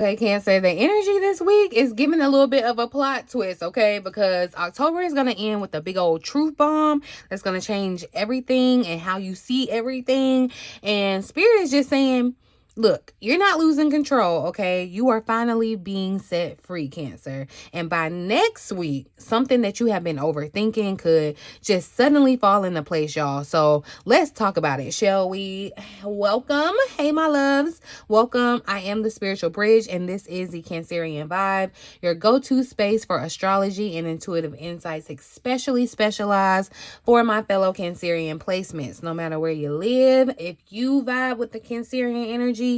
Okay, Cancer, the energy this week is giving a little bit of a plot twist, okay? Because October is going to end with a big old truth bomb that's going to change everything and how you see everything. And Spirit is just saying, look, you're not losing control, okay? You are finally being set free, Cancer. And by next week, something that you have been overthinking could just suddenly fall into place, y'all. So let's talk about it, shall we? Welcome. Hey, my loves. Welcome. I am the Spiritual Bridge, and this is the Cancerian Vibe, your go-to space for astrology and intuitive insights, especially specialized for my fellow Cancerian placements. No matter where you live, if you vibe with the Cancerian energy,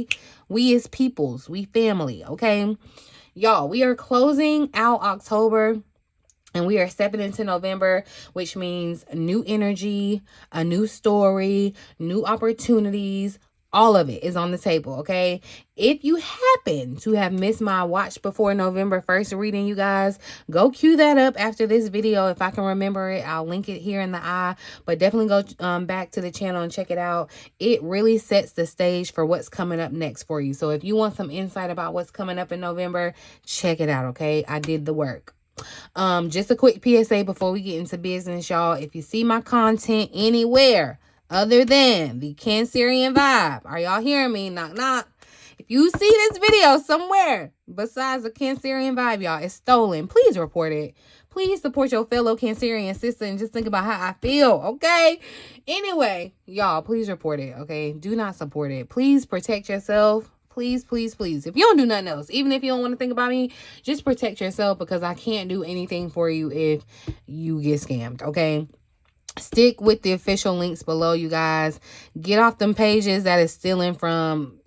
we as peoples, we family, okay? Y'all, we are closing out October and we are stepping into November, which means new energy, a new story, new opportunities. All of it is on the table, okay? If you happen to have missed my watch before November 1st reading, you guys, go cue that up after this video. If I can remember it, I'll link it here in the eye. But definitely go back to the channel and check it out. It really sets the stage for what's coming up next for you. So if you want some insight about what's coming up in November, check it out, okay? I did the work. Just a quick PSA before we get into business, y'all. If you see my content anywhere other than the Cancerian Vibe, are y'all hearing me? Knock, knock. If you see this video somewhere besides the Cancerian Vibe, y'all, it's stolen. Please report it. Please support your fellow Cancerian sister and just think about how I feel, okay? Anyway, y'all, please report it, okay? Do not support it. Please protect yourself. Please, please, please. If you don't do nothing else, even if you don't want to think about me, just protect yourself because I can't do anything for you if you get scammed, okay? Stick with the official links below, you guys. Get off them pages that is stealing from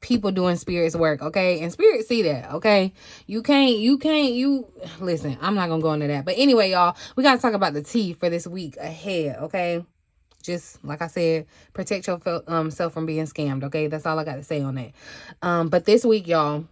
people doing Spirit's work, okay? And Spirit see that, okay? You listen, I'm not gonna go into that. But anyway, y'all, we gotta talk about the tea for this week ahead, okay? Just like I said, protect your self from being scammed, okay? That's all I got to say on that. But this week, y'all,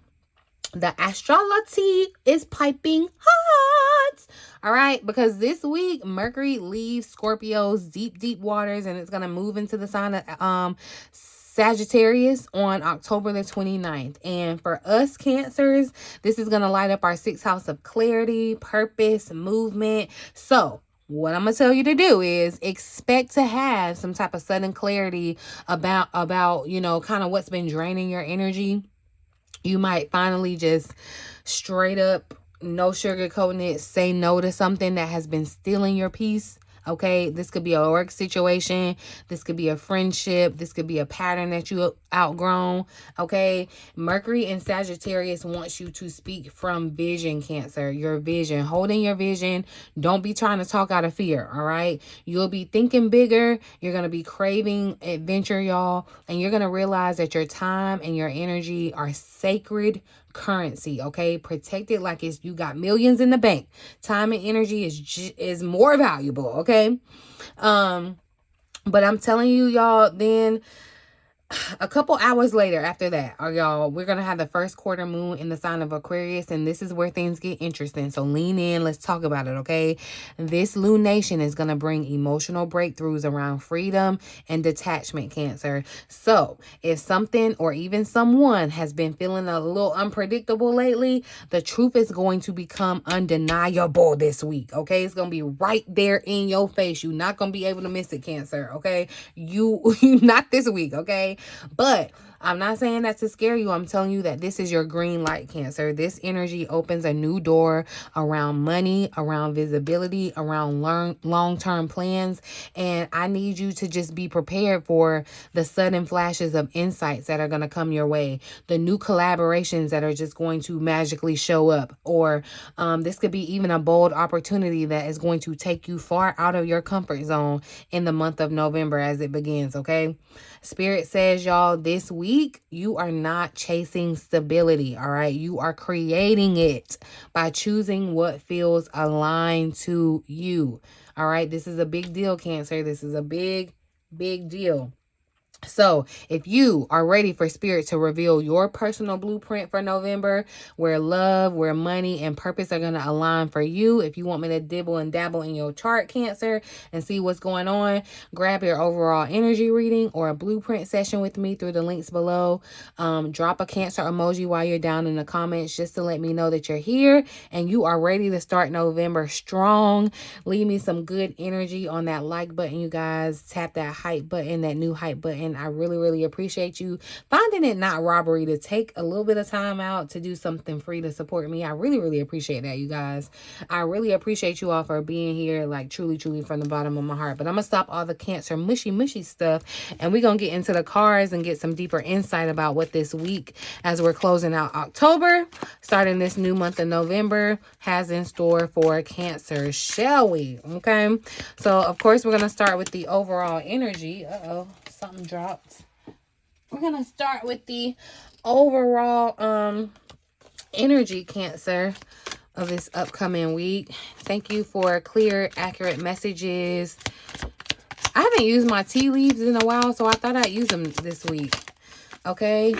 the astrology is piping hot. All right, because this week Mercury leaves Scorpio's deep waters and it's going to move into the sign of Sagittarius on October the 29th. And for us Cancers, this is going to light up our 6th house of clarity, purpose, movement. So what I'm going to tell you to do is expect to have some type of sudden clarity about, you know, kind of what's been draining your energy. You might finally just straight up, no sugarcoating it, say no to something that has been stealing your peace. Okay, this could be a work situation. This could be a friendship. This could be a pattern that you outgrown. Okay, Mercury in Sagittarius wants you to speak from vision, Cancer. Your vision, holding your vision. Don't be trying to talk out of fear. All right, you'll be thinking bigger. You're gonna be craving adventure, y'all, and you're gonna realize that your time and your energy are sacred currency, okay? Protect it like you got millions in the bank. Time and energy is more valuable, okay? But I'm telling you, y'all, then a couple hours later after that, y'all, we're gonna have the first quarter moon in the sign of Aquarius, and this is where things get interesting. So lean in, let's talk about it, okay? This lunation is gonna bring emotional breakthroughs around freedom and detachment, Cancer. So if something or even someone has been feeling a little unpredictable lately, the truth is going to become undeniable this week, okay? It's gonna be right there in your face. You're not gonna be able to miss it, Cancer, okay? You not this week, okay? But I'm not saying that to scare you. I'm telling you that this is your green light, Cancer. This energy opens a new door around money, around visibility, around long-term plans. And I need you to just be prepared for the sudden flashes of insights that are going to come your way. The new collaborations that are just going to magically show up. Or this could be even a bold opportunity that is going to take you far out of your comfort zone in the month of November as it begins, okay? Spirit says, y'all, this week, you are not chasing stability, all right? You are creating it by choosing what feels aligned to you, all right? This is a big deal, Cancer. This is a big deal. So if you are ready for Spirit to reveal your personal blueprint for November, where love, where money, and purpose are going to align for you, if you want me to dibble and dabble in your chart, Cancer, and see what's going on, grab your overall energy reading or a blueprint session with me through the links below. Drop a Cancer emoji while you're down in the comments just to let me know that you're here and you are ready to start November strong. Leave me some good energy on that like button, you guys. Tap that hype button, that new hype button. I really, really appreciate you finding it not robbery to take a little bit of time out to do something free to support me. I really, really appreciate that, you guys. I really appreciate you all for being here, like truly, truly from the bottom of my heart. But I'm going to stop all the Cancer mushy stuff and we're going to get into the cards and get some deeper insight about what this week, as we're closing out October, starting this new month of November, has in store for Cancer, shall we? Okay. So, of course, we're going to start with the overall energy. Uh-oh. Something dropped. We're going to start with the overall energy, Cancer, of this upcoming week. Thank you for clear, accurate messages. I haven't used my tea leaves in a while, so I thought I'd use them this week. Okay.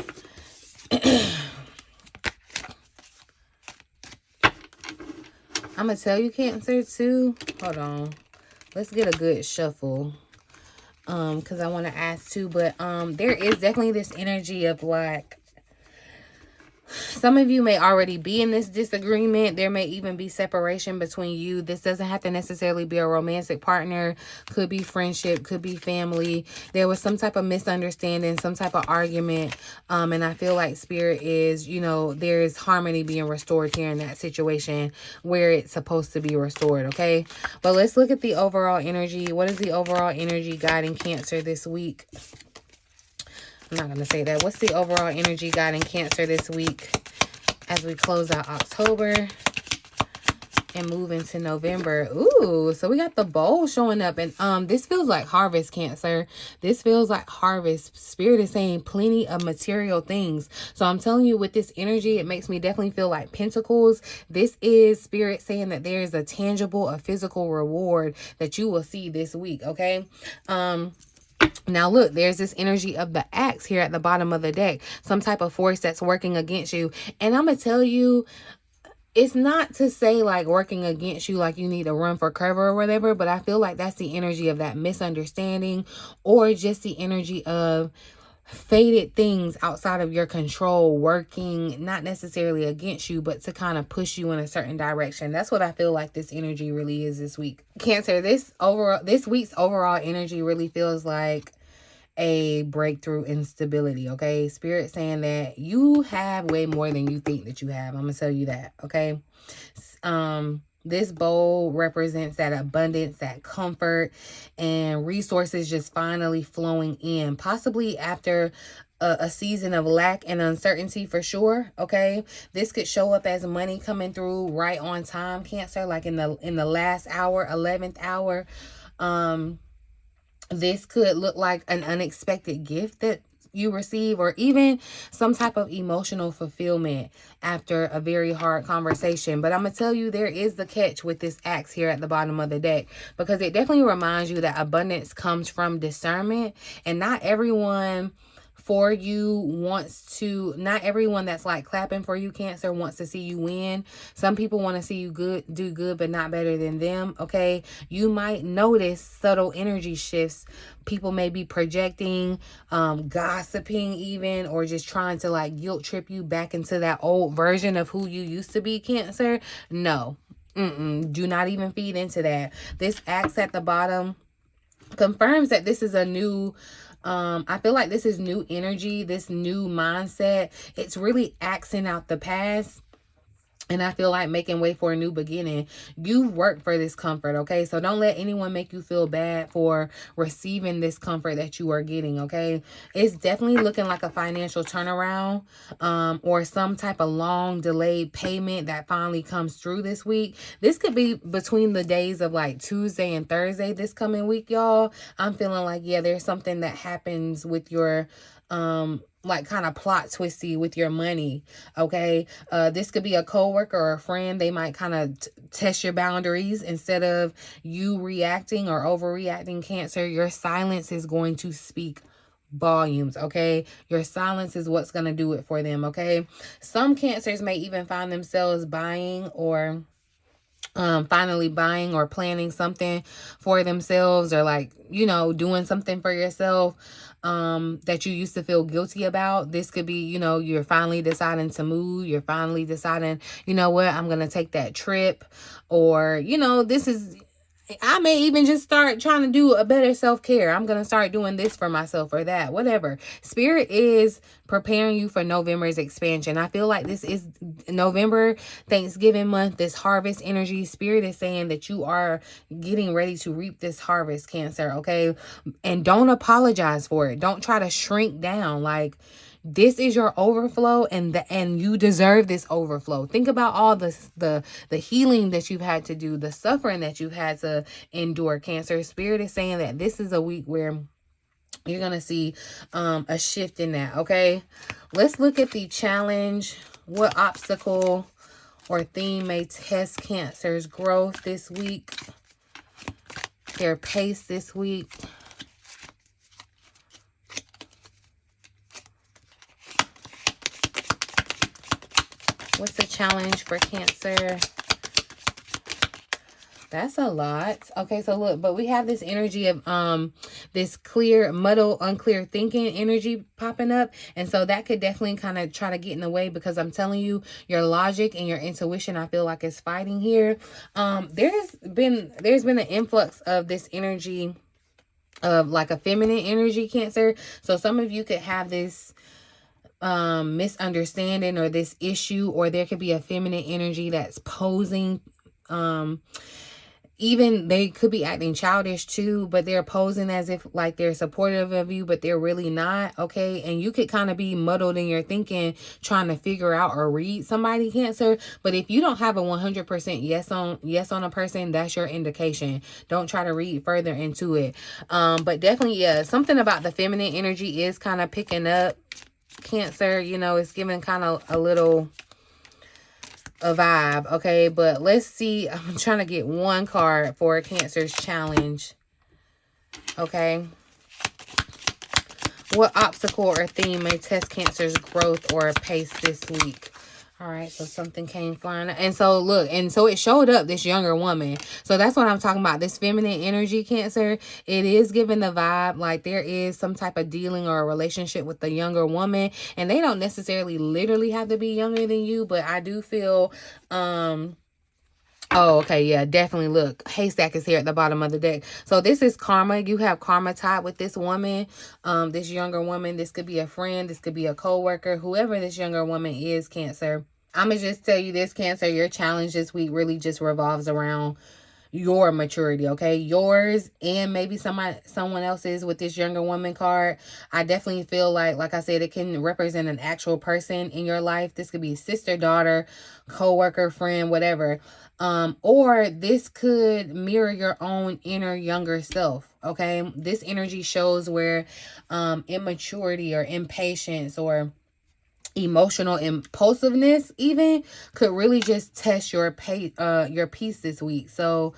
I'm going to tell you, Cancer, too. Hold on. Let's get a good shuffle. Because I want to ask too, but there is definitely this energy of like, some of you may already be in this disagreement. There may even be separation between you. This doesn't have to necessarily be a romantic partner. Could be friendship, could be family. There was some type of misunderstanding, some type of argument. And I feel like Spirit is, you know, there is harmony being restored here in that situation where it's supposed to be restored, okay? But let's look at the overall energy. What is the overall energy guiding Cancer this week? I'm not going to say that. What's the overall energy guiding Cancer this week as we close out October and move into November? Ooh, so we got the bowl showing up. And this feels like harvest, Cancer. This feels like harvest. Spirit is saying plenty of material things. So I'm telling you, with this energy, it makes me definitely feel like pentacles. This is Spirit saying that there is a tangible, a physical reward that you will see this week, okay? Now, look, there's this energy of the axe here at the bottom of the deck. Some type of force that's working against you. And I'm going to tell you, it's not to say like working against you like you need to run for cover or whatever. But I feel like that's the energy of that misunderstanding, or just the energy of fated things outside of your control working, not necessarily against you, but to kind of push you in a certain direction. That's what I feel like this energy really is this week. Cancer, this week's overall energy really feels like a breakthrough in stability, okay? Spirit saying that you have way more than you think that you have. I'm gonna tell you that, okay? This bowl represents that abundance, that comfort, and resources just finally flowing in, possibly after a season of lack and uncertainty, for sure, okay? This could show up as money coming through right on time, Cancer, like in the last hour, 11th hour. This could look like an unexpected gift that you receive, or even some type of emotional fulfillment after a very hard conversation. But I'm going to tell you, there is the catch with this axe here at the bottom of the deck, because it definitely reminds you that abundance comes from discernment, and not everyone for you wants to, not everyone that's like clapping for you, Cancer, wants to see you win. Some people want to see you do good, but not better than them, okay? You might notice subtle energy shifts. People may be projecting, gossiping even, or just trying to like guilt trip you back into that old version of who you used to be, Cancer. No, do not even feed into that. This axe at the bottom confirms that this is a new, I feel like this is new energy, this new mindset. It's really axing out the past. And I feel like making way for a new beginning. You work for this comfort, okay? So don't let anyone make you feel bad for receiving this comfort that you are getting, okay? It's definitely looking like a financial turnaround, or some type of long delayed payment that finally comes through this week. This could be between the days of like Tuesday and Thursday this coming week, y'all. I'm feeling like, yeah, there's something that happens with your like kind of plot twisty with your money, okay? This could be a coworker or a friend. They might kind of test your boundaries. Instead of you reacting or overreacting, Cancer, your silence is going to speak volumes, okay? Your silence is what's going to do it for them, okay? Some Cancers may even find themselves buying or finally buying or planning something for themselves, or like, you know, doing something for yourself that you used to feel guilty about. This could be, you know, you're finally deciding to move. You're finally deciding, you know what, I'm going to take that trip. Or, you know, I may even just start trying to do a better self-care. I'm going to start doing this for myself or that, whatever. Spirit is preparing you for November's expansion. I feel like this is November, Thanksgiving month, this harvest energy. Spirit is saying that you are getting ready to reap this harvest, Cancer, okay? And don't apologize for it. Don't try to shrink down. Like, this is your overflow, and you deserve this overflow. Think about all the healing that you've had to do, the suffering that you've had to endure, Cancer. Spirit is saying that this is a week where you're going to see a shift in that, okay? Let's look at the challenge. What obstacle or theme may test Cancer's growth this week? Their pace this week. What's the challenge for Cancer? That's a lot. Okay, so look, but we have this energy of this clear, muddled, unclear thinking energy popping up. And so that could definitely kind of try to get in the way, because I'm telling you, your logic and your intuition, I feel like, is fighting here. There's been an influx of this energy of like a feminine energy, Cancer. So some of you could have this misunderstanding or this issue, or there could be a feminine energy that's posing. Even they could be acting childish too, but they're posing as if like they're supportive of you, but they're really not, okay? And you could kind of be muddled in your thinking, trying to figure out or read somebody, Cancer. But if you don't have a 100% yes on a person, that's your indication. Don't try to read further into it. But definitely, yeah, something about the feminine energy is kind of picking up, Cancer. You know, it's giving kind of a vibe, okay? But let's see. I'm trying to get one card for Cancer's challenge, okay? What obstacle or theme may test Cancer's growth or pace this week? All right, so something came flying. And so look, and so it showed up, this younger woman. So that's what I'm talking about. This feminine energy, Cancer, it is giving the vibe like there is some type of dealing or a relationship with the younger woman. And they don't necessarily literally have to be younger than you, but I do feel oh, okay, yeah, definitely. Look, haystack is here at the bottom of the deck. So this is karma. You have karma tied with this woman, this younger woman. This could be a friend. This could be a co-worker. Whoever this younger woman is, Cancer. I'm going to just tell you this, Cancer. Your challenge this week really just revolves around your maturity, okay? Yours and maybe someone else's with this younger woman card. I definitely feel like I said, it can represent an actual person in your life. This could be sister, daughter, co-worker, friend, whatever. Or this could mirror your own inner younger self, okay? This energy shows where immaturity or impatience or emotional impulsiveness even could really just test your peace this week. So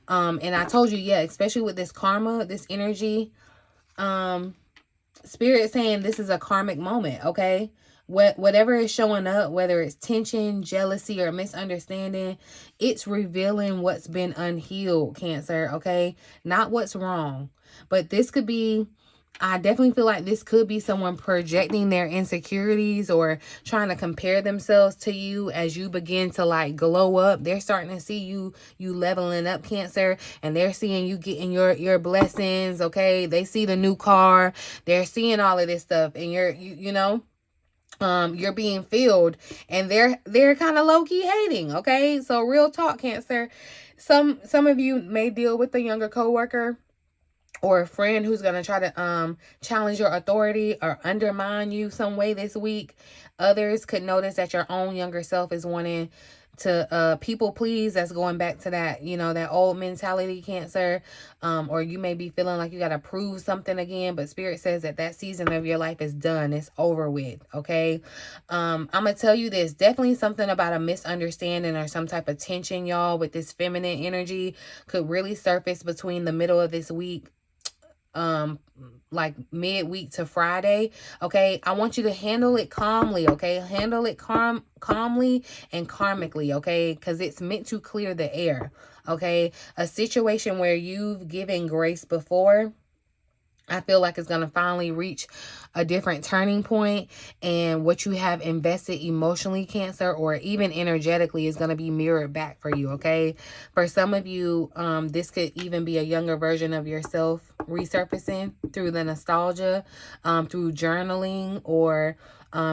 and I told you, yeah, especially with this karma, this energy, Spirit saying this is a karmic moment, okay? Whatever is showing up, whether it's tension, jealousy, or misunderstanding, it's revealing what's been unhealed, Cancer, okay? Not what's wrong. But this could be, I definitely feel like this could be someone projecting their insecurities or trying to compare themselves to you as you begin to like glow up. They're starting to see you leveling up, Cancer, and they're seeing you getting your blessings, okay? They see the new car. They're seeing all of this stuff, and you're being filled, and they're kind of low-key hating, okay? So real talk, Cancer. Some of you may deal with a younger coworker or a friend who's going to try to challenge your authority or undermine you some way this week. Others could notice that your own younger self is wanting to people please. That's going back to that, that old mentality, Cancer. Or you may be feeling like you got to prove something again, but Spirit says that season of your life is done. It's over with, okay? I'm going to tell you this. Definitely something about a misunderstanding or some type of tension, y'all, with this feminine energy could really surface between the middle of this week like midweek to Friday, okay? I want you to handle it calmly, okay? Handle it calmly and karmically, okay? Because it's meant to clear the air, okay? A situation where you've given grace before, I feel like it's going to finally reach a different turning point, and what you have invested emotionally, Cancer, or even energetically, is going to be mirrored back for you, okay? For some of you, this could even be a younger version of yourself resurfacing through the nostalgia, through journaling, or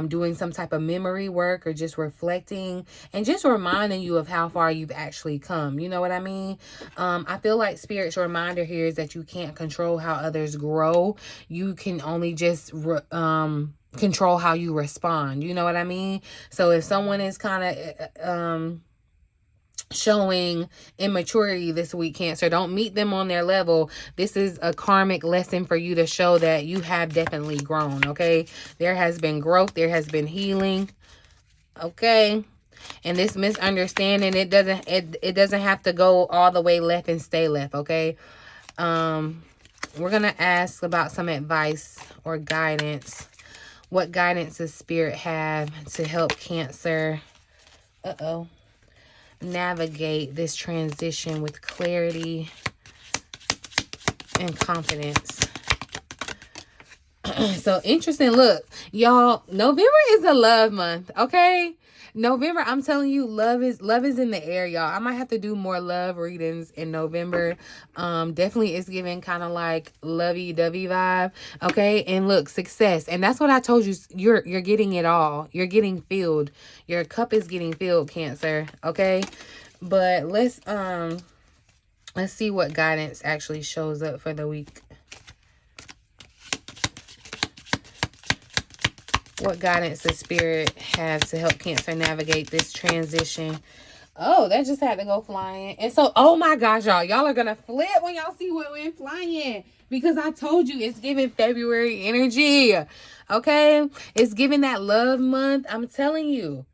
doing some type of memory work, or just reflecting and just reminding you of how far you've actually come. You know what I mean? I feel like Spirit's reminder here is that you can't control how others grow. You can only just control how you respond. You know what I mean? So if someone is kind of showing immaturity this week, Cancer, don't meet them on their level. This is a karmic lesson for you to show that you have definitely grown, okay? There has been growth. There has been healing, okay? And this misunderstanding, it doesn't have to go all the way left and stay left, okay? We're going to ask about some advice or guidance. What guidance does Spirit have to help Cancer navigate this transition with clarity and confidence? So interesting. Look, y'all, November is a love month, okay? November, I'm telling you, love is in the air, y'all. I might have to do more love readings in November. Definitely it's giving kind of like lovey-dovey vibe, okay? And look, success. And that's what I told you. You're getting it all. You're getting filled. Your cup is getting filled, Cancer, okay? But let's see what guidance actually shows up for the week. What guidance does Spirit have to help Cancer navigate this transition? Oh, that just had to go flying. And so, oh my gosh, y'all are going to flip when y'all see what went flying. Because I told you it's giving February energy. Okay? It's giving that love month. I'm telling you,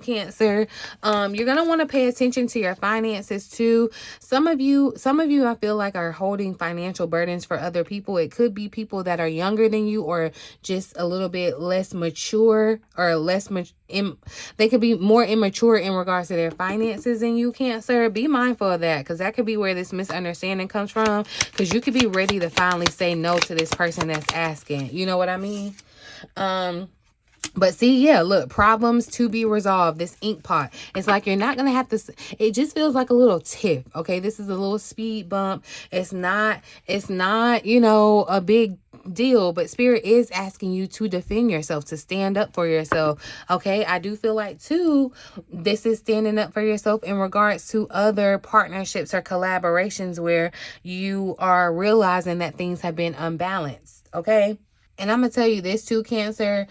Cancer. You're going to want to pay attention to your finances too. Some of you I feel like are holding financial burdens for other people. It could be people that are younger than you, or just a little bit less mature, or they could be more immature in regards to their finances than you, Cancer. Be mindful of that, because that could be where this misunderstanding comes from, because you could be ready to finally say no to this person that's asking. You know what I mean? But see, yeah, look, problems to be resolved. This ink pot. It's like you're not going to have to, it just feels like a little tiff. Okay. This is a little speed bump. It's not, you know, a big deal, but Spirit is asking you to defend yourself, to stand up for yourself. Okay. I do feel like too, this is standing up for yourself in regards to other partnerships or collaborations where you are realizing that things have been unbalanced. Okay. And I'm going to tell you this too, Cancer.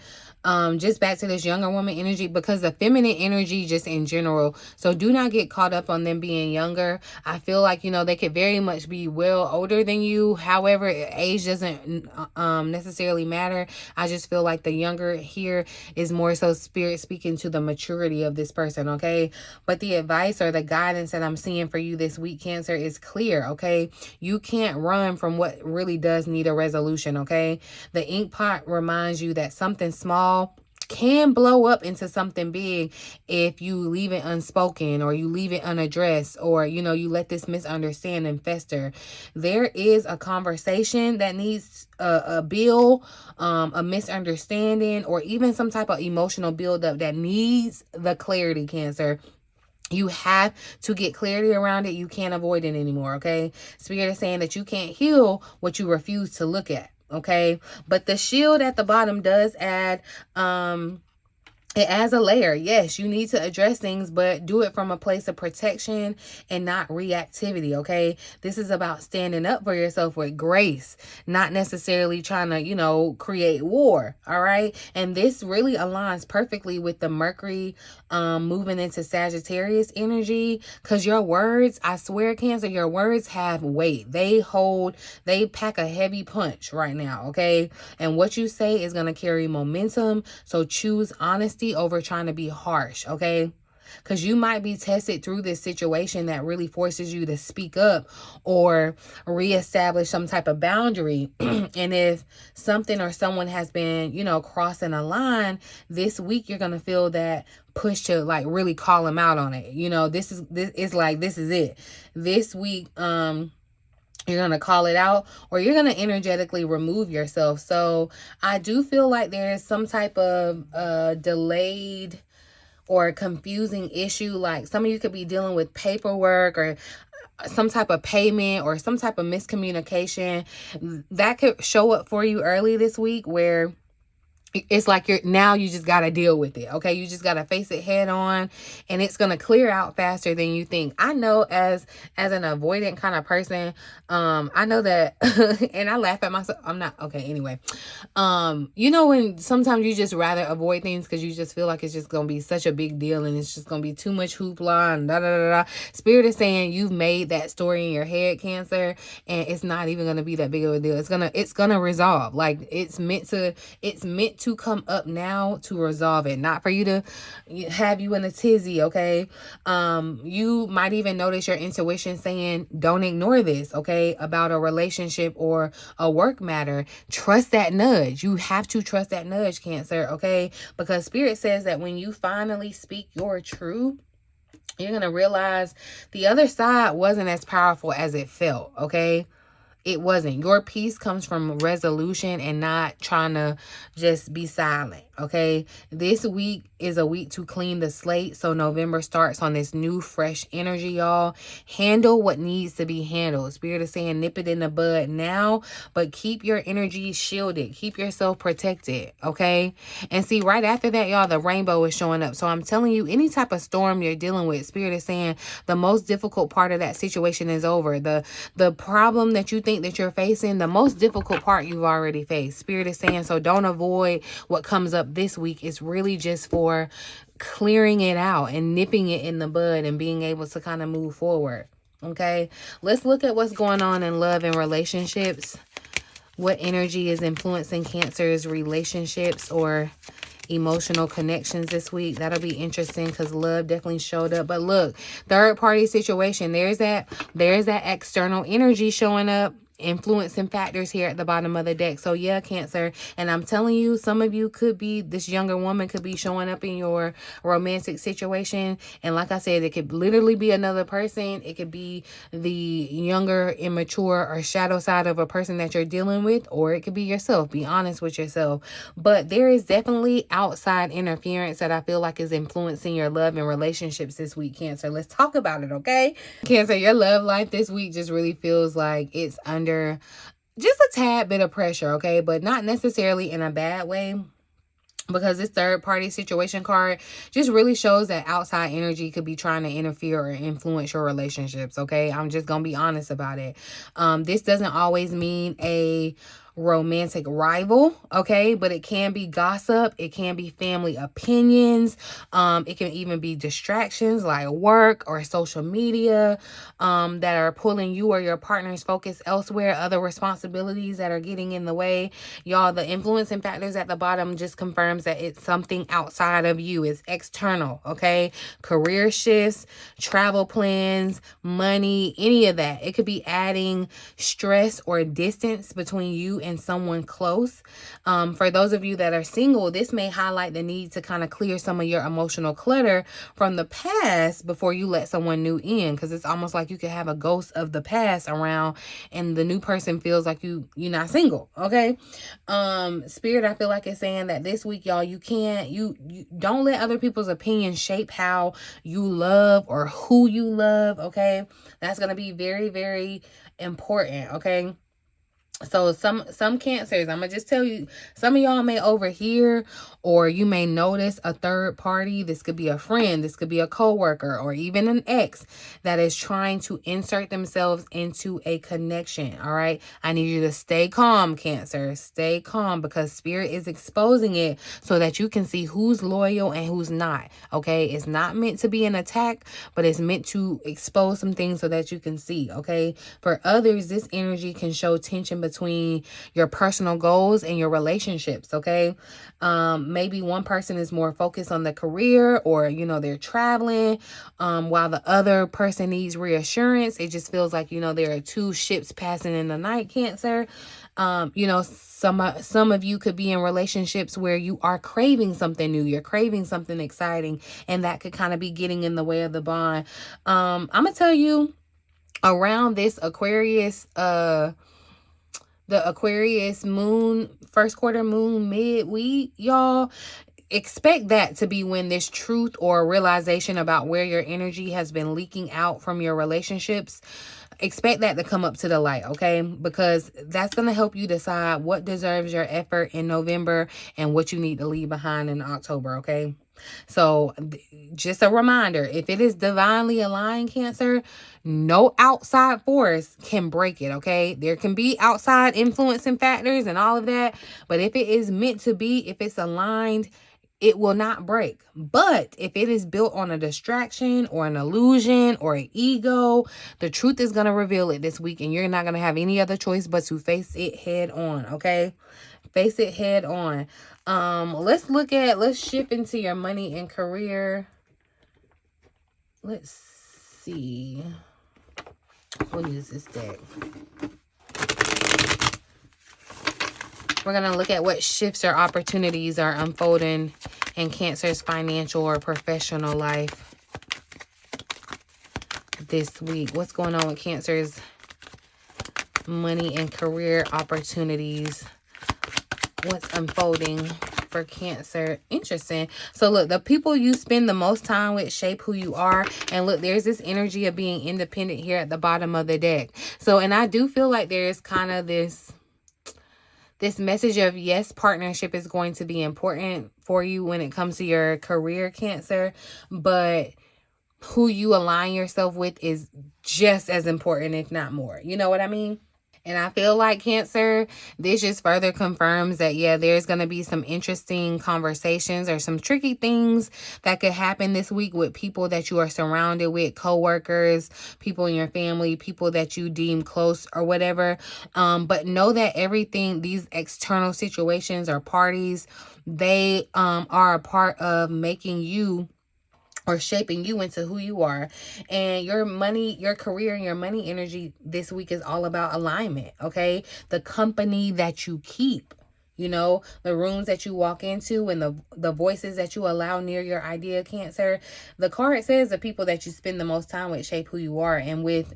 Just back to this younger woman energy, because the feminine energy just in general. So do not get caught up on them being younger. I feel like, you know, they could very much be well older than you. However, age doesn't necessarily matter. I just feel like the younger here is more so Spirit speaking to the maturity of this person, okay? But the advice or the guidance that I'm seeing for you this week, Cancer, is clear, okay? You can't run from what really does need a resolution, okay? The ink pot reminds you that something small can blow up into something big if you leave it unspoken, or you leave it unaddressed, or, you know, you let this misunderstanding fester. There is a conversation that needs a bill, a misunderstanding, or even some type of emotional buildup that needs the clarity, Cancer. You have to get clarity around it. You can't avoid it anymore, okay? Spirit is saying that you can't heal what you refuse to look at. Okay, but the shield at the bottom does add it adds a layer. Yes, you need to address things, but do it from a place of protection and not reactivity, okay? This is about standing up for yourself with grace, not necessarily trying to, you know, create war, all right? And this really aligns perfectly with the Mercury moving into Sagittarius energy, because your words, I swear, Cancer, your words have weight. They pack a heavy punch right now, okay? And what you say is going to carry momentum, so choose honesty over trying to be harsh, okay? because you might be tested through this situation that really forces you to speak up or reestablish some type of boundary. And if something or someone has been, you know, crossing a line, this week you're going to feel that push to like really call them out on it. You know, this is it. This week, you're going to call it out, or you're going to energetically remove yourself. So I do feel like there's some type of delayed or confusing issue. Like some of you could be dealing with paperwork or some type of payment or some type of miscommunication that could show up for you early this week, where it's like you just got to deal with it. Okay. You just got to face it head on, and it's going to clear out faster than you think. I know as an avoidant kind of person, I know that, and I laugh at myself. I'm not, okay. Anyway, you know, when sometimes you just rather avoid things because you just feel like it's just going to be such a big deal and it's just going to be too much hoopla and da, da, da, da. Spirit is saying you've made that story in your head, Cancer, and it's not even going to be that big of a deal. It's going to resolve. Like it's meant to come up now to resolve it, not for you to have you in a tizzy. Okay. You might even notice your intuition saying, don't ignore this, okay, about a relationship or a work matter. Trust that nudge. You have to trust that nudge, Cancer, okay? Because Spirit says that when you finally speak your truth, you're going to realize the other side wasn't as powerful as it felt, okay? It wasn't. Your peace comes from resolution and not trying to just be silent, okay? This week is a week to clean the slate. So November starts on this new, fresh energy, y'all. Handle what needs to be handled. Spirit is saying nip it in the bud now, but keep your energy shielded. Keep yourself protected, okay? And see, right after that, y'all, the rainbow is showing up. So I'm telling you, any type of storm you're dealing with, Spirit is saying the most difficult part of that situation is over. The problem that you think that you're facing, the most difficult part you've already faced. Spirit is saying, so don't avoid what comes up this week. It's really just for clearing it out and nipping it in the bud and being able to kind of move forward. Okay, let's look at what's going on in love and relationships. What energy is influencing Cancer's relationships or emotional connections this week? That'll be interesting because love definitely showed up. But look, third party situation, there's that external energy showing up, influencing factors here at the bottom of the deck. So yeah, Cancer, and I'm telling you, some of you could be, this younger woman could be showing up in your romantic situation, and like I said, it could literally be another person. It could be the younger, immature, or shadow side of a person that you're dealing with, or it could be yourself. Be honest with yourself. But there is definitely outside interference that I feel like is influencing your love and relationships this week, Cancer. Let's talk about it, okay? Cancer, your love life this week just really feels like it's under just a tad bit of pressure, okay? But not necessarily in a bad way, because this third party situation card just really shows that outside energy could be trying to interfere or influence your relationships, okay? I'm just gonna be honest about it. This doesn't always mean a romantic rival, okay, but it can be gossip, it can be family opinions, it can even be distractions like work or social media that are pulling you or your partner's focus elsewhere, other responsibilities that are getting in the way. Y'all, the influencing factors at the bottom just confirms that it's something outside of you. It's external, okay? Career shifts, travel plans, money, any of that. It could be adding stress or distance between you and someone close. For those of you that are single, this may highlight the need to kind of clear some of your emotional clutter from the past before you let someone new in, because it's almost like you could have a ghost of the past around and the new person feels like you're not single, okay? Spirit, I feel like it's saying that this week, y'all, you don't let other people's opinions shape how you love or who you love, okay? That's going to be very, very important, okay? So some Cancers, I'm gonna just tell you, some of y'all may overhear or you may notice a third party. This could be a friend, this could be a coworker, or even an ex that is trying to insert themselves into a connection. All right, I need you to stay calm, Cancer. Stay calm, because Spirit is exposing it so that you can see who's loyal and who's not. Okay, it's not meant to be an attack, but it's meant to expose some things so that you can see. Okay, for others, this energy can show tension between your personal goals and your relationships, okay? Maybe one person is more focused on the career, or, you know, they're traveling, while the other person needs reassurance. It just feels like, you know, there are two ships passing in the night, Cancer. You know, some of you could be in relationships where you are craving something new. You're craving something exciting, and that could kind of be getting in the way of the bond. I'm going to tell you, around this Aquarius, the Aquarius moon, first quarter moon, midweek, y'all, expect that to be when this truth or realization about where your energy has been leaking out from your relationships, expect that to come up to the light, okay? Because that's going to help you decide what deserves your effort in November and what you need to leave behind in October, okay? So just a reminder, if it is divinely aligned, Cancer, no outside force can break it, okay? There can be outside influencing factors and all of that, but if it is meant to be, if it's aligned, it will not break. But if it is built on a distraction or an illusion or an ego, the truth is going to reveal it this week, and you're not going to have any other choice but to face it head on, okay? Face it head on. Let's shift into your money and career. Let's see. We'll use this deck. We're going to look at what shifts or opportunities are unfolding in Cancer's financial or professional life this week. What's going on with Cancer's money and career opportunities? What's unfolding for Cancer? Interesting. So look, the people you spend the most time with shape who you are. And look, there's this energy of being independent here at the bottom of the deck. So, and I do feel like there's kind of this message of, yes, partnership is going to be important for you when it comes to your career, Cancer, but who you align yourself with is just as important, if not more. You know what I mean? And I feel like, Cancer, this just further confirms that, yeah, there's going to be some interesting conversations or some tricky things that could happen this week with people that you are surrounded with, co-workers, people in your family, people that you deem close or whatever. But know that everything, these external situations or parties, they are a part of making you or shaping you into who you are. And your money, your career, and your money energy this week is all about alignment, okay? The company that you keep, you know, the rooms that you walk into and the voices that you allow near your idea, Cancer. The card says the people that you spend the most time with shape who you are. And with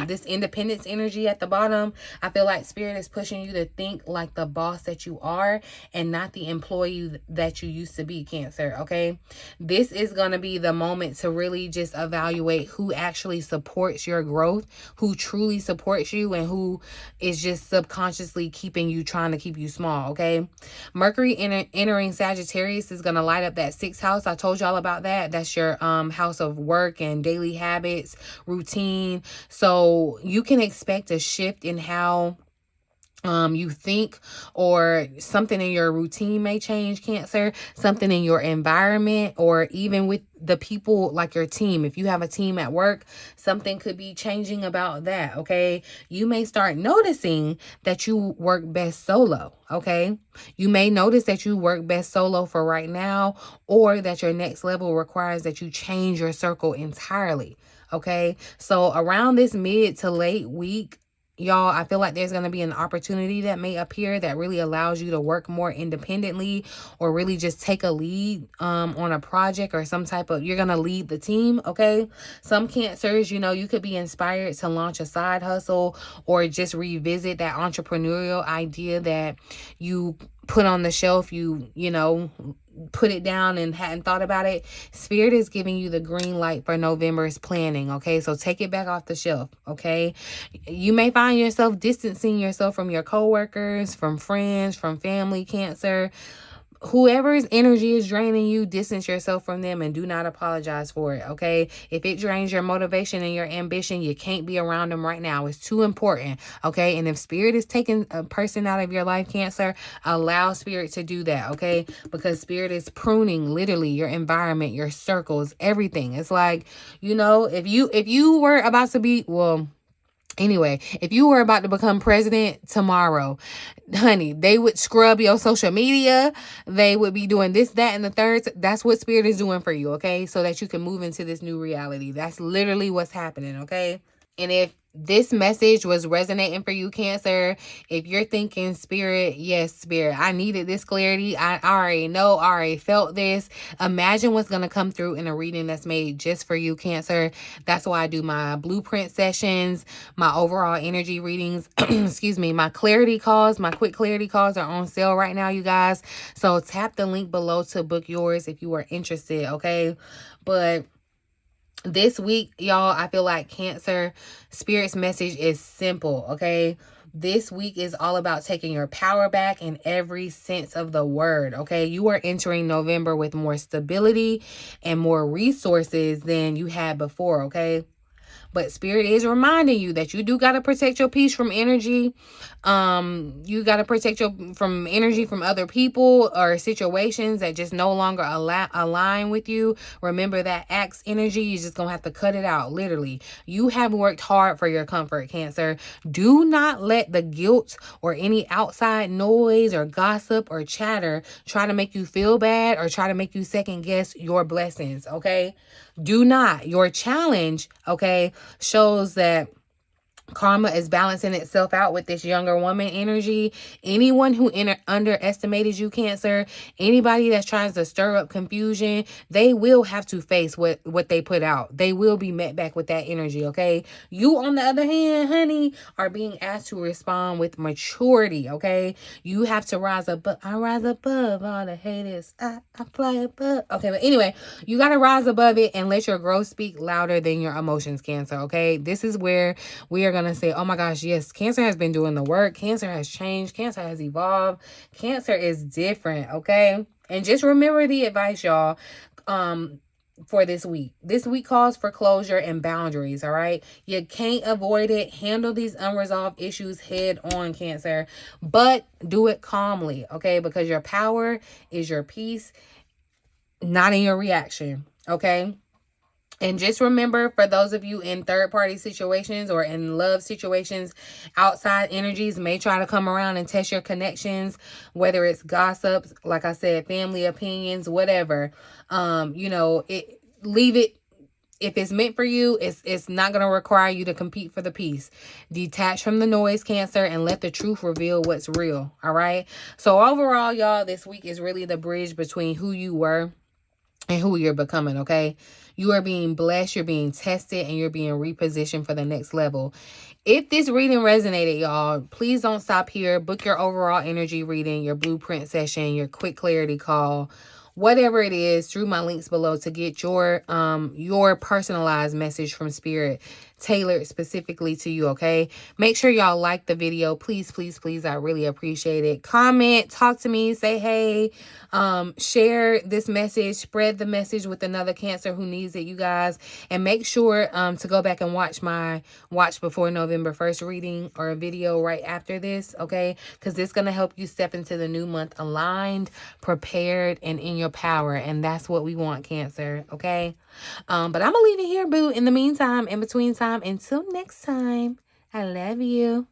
this independence energy at the bottom, I feel like Spirit is pushing you to think like the boss that you are and not the employee that you used to be, Cancer, okay? This is going to be the moment to really just evaluate who actually supports your growth, who truly supports you, and who is just subconsciously keeping you, trying to keep you small, okay? Mercury entering Sagittarius is going to light up that 6th house. I told y'all about that. That's your house of work and daily habits, routine. So you can expect a shift in how you think, or something in your routine may change, Cancer, something in your environment, or even with the people, like your team. If you have a team at work, something could be changing about that, okay? You may start noticing that you work best solo, okay? You may notice that you work best solo for right now, or that your next level requires that you change your circle entirely, okay? So around this mid to late week, y'all, I feel like there's going to be an opportunity that may appear that really allows you to work more independently, or really just take a lead on a project or some type of, you're going to lead the team, okay? Some Cancers, you know, you could be inspired to launch a side hustle, or just revisit that entrepreneurial idea that you put on the shelf, you know, put it down and hadn't thought about it. Spirit is giving you the green light for November's planning, okay? So take it back off the shelf, okay? You may find yourself distancing yourself from your coworkers, from friends, from family, Cancer. Whoever's energy is draining you, distance yourself from them and do not apologize for it, okay? If it drains your motivation and your ambition, you can't be around them right now. It's too important, okay? And if Spirit is taking a person out of your life, Cancer, allow Spirit to do that, okay? Because Spirit is pruning literally your environment, your circles, everything. It's like, you know, if you were about to be, well, Anyway, if you were about to become president tomorrow, honey, they would scrub your social media. They would be doing this, that, and the third. That's what Spirit is doing for you, okay? So that you can move into this new reality. That's literally what's happening, okay? And if this message was resonating for you, Cancer, if you're thinking, Spirit, yes, Spirit, I needed this clarity. I already know, I already felt this. Imagine what's going to come through in a reading that's made just for you, Cancer. That's why I do my blueprint sessions, my overall energy readings, excuse me, my clarity calls, my quick clarity calls are on sale right now, you guys. So tap the link below to book yours if you are interested, okay? But this week, y'all, I feel like Cancer, Spirit's message is simple, okay? This week is all about taking your power back in every sense of the word, okay? You are entering November with more stability and more resources than you had before, okay? But Spirit is reminding you that you do got to protect your peace from energy. You got to protect from energy from other people or situations that just no longer align with you. Remember that axe energy, you just going to have to cut it out, literally. You have worked hard for your comfort, Cancer. Do not let the guilt or any outside noise or gossip or chatter try to make you feel bad or try to make you second guess your blessings, okay? Do not. Your challenge, okay, shows that karma is balancing itself out with this younger woman energy. Anyone who underestimated you, Cancer, anybody that's trying to stir up confusion, they will have to face what they put out. They will be met back with that energy, okay? You, on the other hand, honey, are being asked to respond with maturity, okay? You have to rise above. I rise above all the haters. I fly above. Okay, but anyway, you got to rise above it and let your growth speak louder than your emotions, Cancer, okay? This is where we are going to say, oh my gosh, yes, Cancer has been doing the work. Cancer has changed. Cancer has evolved. Cancer is different, okay? And just remember the advice, y'all, for this week. This week calls for closure and boundaries, all right? You can't avoid it. Handle these unresolved issues head on, Cancer, but do it calmly, okay? Because your power is your peace, not in your reaction, okay? And just remember, for those of you in third-party situations or in love situations, outside energies may try to come around and test your connections, whether it's gossip, like I said, family opinions, whatever. Leave it. If it's meant for you, it's not going to require you to compete for the peace. Detach from the noise, Cancer, and let the truth reveal what's real, all right? So overall, y'all, this week is really the bridge between who you were and who you're becoming, okay? You are being blessed, you're being tested, and you're being repositioned for the next level. If this reading resonated, y'all, please don't stop here. Book your overall energy reading, your blueprint session, your quick clarity call, whatever it is, through my links below to get your personalized message from Spirit tailored specifically to you, okay? Make sure y'all like the video. Please, please, please. I really appreciate it. Comment, talk to me, say hey, share this message, spread the message with another Cancer who needs it, you guys. And make sure to go back and watch my Watch Before November 1st reading or a video right after this, okay? Because this is going to help you step into the new month aligned, prepared, and in your power. And that's what we want, Cancer, okay? But I'm going to leave it here, boo. In the meantime, in between time, until next time, I love you.